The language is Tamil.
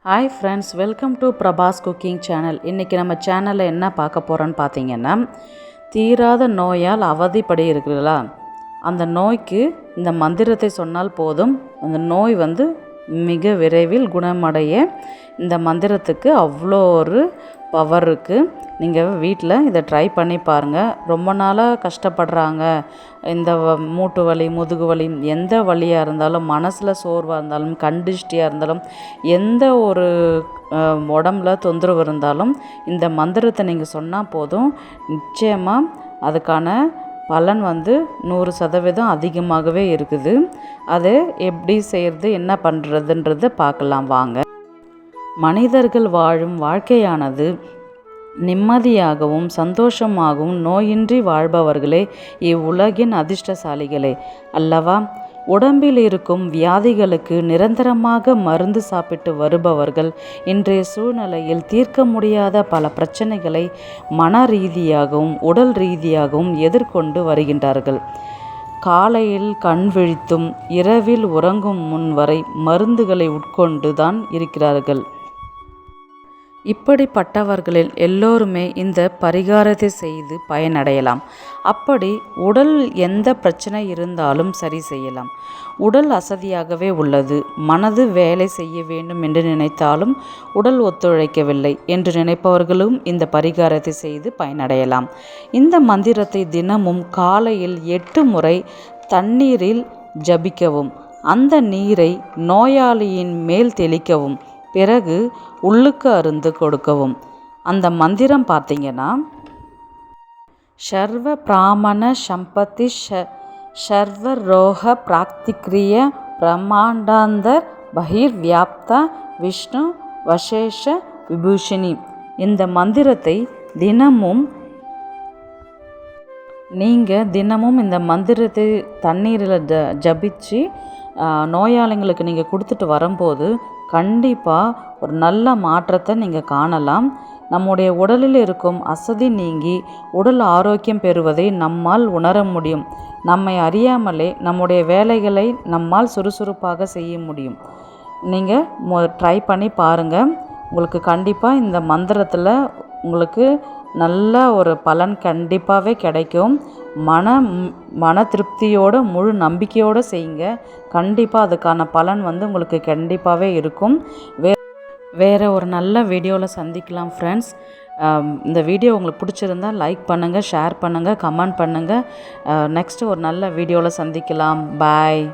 Hi friends, welcome to Prabhas cooking channel. இன்றைக்கி நம்ம சேனலில் என்ன பார்க்க போகிறோன்னு பார்த்தீங்கன்னா, தீராத நோயால் அவதிப்படி இருக்குங்களா, அந்த நோய்க்கு இந்த மந்திரத்தை சொன்னால் போதும், அந்த நோய் மிக விரைவில் குணமடைய இந்த மந்திரத்துக்கு அவ்வளோ ஒரு பவர் இருக்குது. நீங்கள் வீட்டில் இதை ட்ரை பண்ணி பாருங்கள். ரொம்ப நாளாக கஷ்டப்படுறாங்க, இந்த மூட்டு வலி, முதுகு வலி, எந்த வலியாக இருந்தாலும், மனசில் சோர்வாக இருந்தாலும், கண்டிஷ்டியாக இருந்தாலும், எந்த ஒரு உடம்புல தொந்தரவு இருந்தாலும் இந்த மந்திரத்தை நீங்கள் சொன்னால் போதும், நிச்சயமாக அதுக்கான பலன் 100% அதிகமாகவே இருக்குது. அது எப்படி செய்கிறது, என்ன பண்ணுறதுன்றதை பார்க்கலாம் வாங்க. மனிதர்கள் வாழும் வாழ்க்கையானது நிம்மதியாகவும் சந்தோஷமாகவும் நோயின்றி வாழ்பவர்களே இவ்வுலகின் அதிர்ஷ்டசாலிகளே அல்லவா. உடம்பில் இருக்கும் வியாதிகளுக்கு நிரந்தரமாக மருந்து சாப்பிட்டு வருபவர்கள் இன்றைய சூழ்நிலையில் தீர்க்க முடியாத பல பிரச்சனைகளை மன ரீதியாகவும் உடல் ரீதியாகவும் எதிர்கொண்டு வருகின்றார்கள். காலையில் கண் விழித்தும் இரவில் உறங்கும் முன் வரை மருந்துகளை உட்கொண்டு தான் இருக்கிறார்கள். இப்படிப்பட்டவர்களில் எல்லோருமே இந்த பரிகாரத்தை செய்து பயனடையலாம். அப்படி உடல் எந்த பிரச்சனை இருந்தாலும் சரி செய்யலாம். உடல் அசதியாகவே உள்ளது, மனது வேலை செய்ய வேண்டும் என்று நினைத்தாலும் உடல் ஒத்துழைக்கவில்லை என்று நினைப்பவர்களும் இந்த பரிகாரத்தை செய்து பயனடையலாம். இந்த மந்திரத்தை தினமும் காலையில் 8 முறை தண்ணீரில் ஜபிக்கவும், அந்த நீரை நோயாளியின் மேல் தெளிக்கவும், பிறகு உள்ளுக்கு அருந்து கொடுக்கவும். அந்த மந்திரம் பார்த்தீங்கன்னா, சர்வ பிராமண சம்பத்தி சர்வ ரோக பிராக்திக்ரிய பிரமாண்டாந்தர் பகிர் வியாப்தா விஷ்ணு வசேஷ விபூஷினி. இந்த மந்திரத்தை தினமும் இந்த மந்திரத்தை தண்ணீரில் ஜபிச்சு நோயாளிங்களுக்கு நீங்கள் கொடுத்துட்டு வரும்போது கண்டிப்பாக ஒரு நல்ல மாற்றத்தை நீங்கள் காணலாம். நம்முடைய உடலில் இருக்கும் அசதி நீங்கி உடல் ஆரோக்கியம் பெறுவதை நம்மால் உணர முடியும். நம்மை அறியாமலே நம்முடைய வேலைகளை நம்மால் சுறுசுறுப்பாக செய்ய முடியும். நீங்கள் ட்ரை பண்ணி பாருங்கள். உங்களுக்கு கண்டிப்பாக இந்த மந்திரத்தில் உங்களுக்கு நல்ல ஒரு பலன் கண்டிப்பாகவே கிடைக்கும். மன திருப்தியோடு முழு நம்பிக்கையோடு செய்யுங்க. கண்டிப்பாக அதுக்கான பலன் உங்களுக்கு கண்டிப்பாகவே இருக்கும். வேறு ஒரு நல்ல வீடியோவில் சந்திக்கலாம் ஃப்ரெண்ட்ஸ். இந்த வீடியோ உங்களுக்கு பிடிச்சிருந்தால் லைக் பண்ணுங்கள், ஷேர் பண்ணுங்கள், கமெண்ட் பண்ணுங்கள். நெக்ஸ்ட்டு ஒரு நல்ல வீடியோவில் சந்திக்கலாம். பாய்.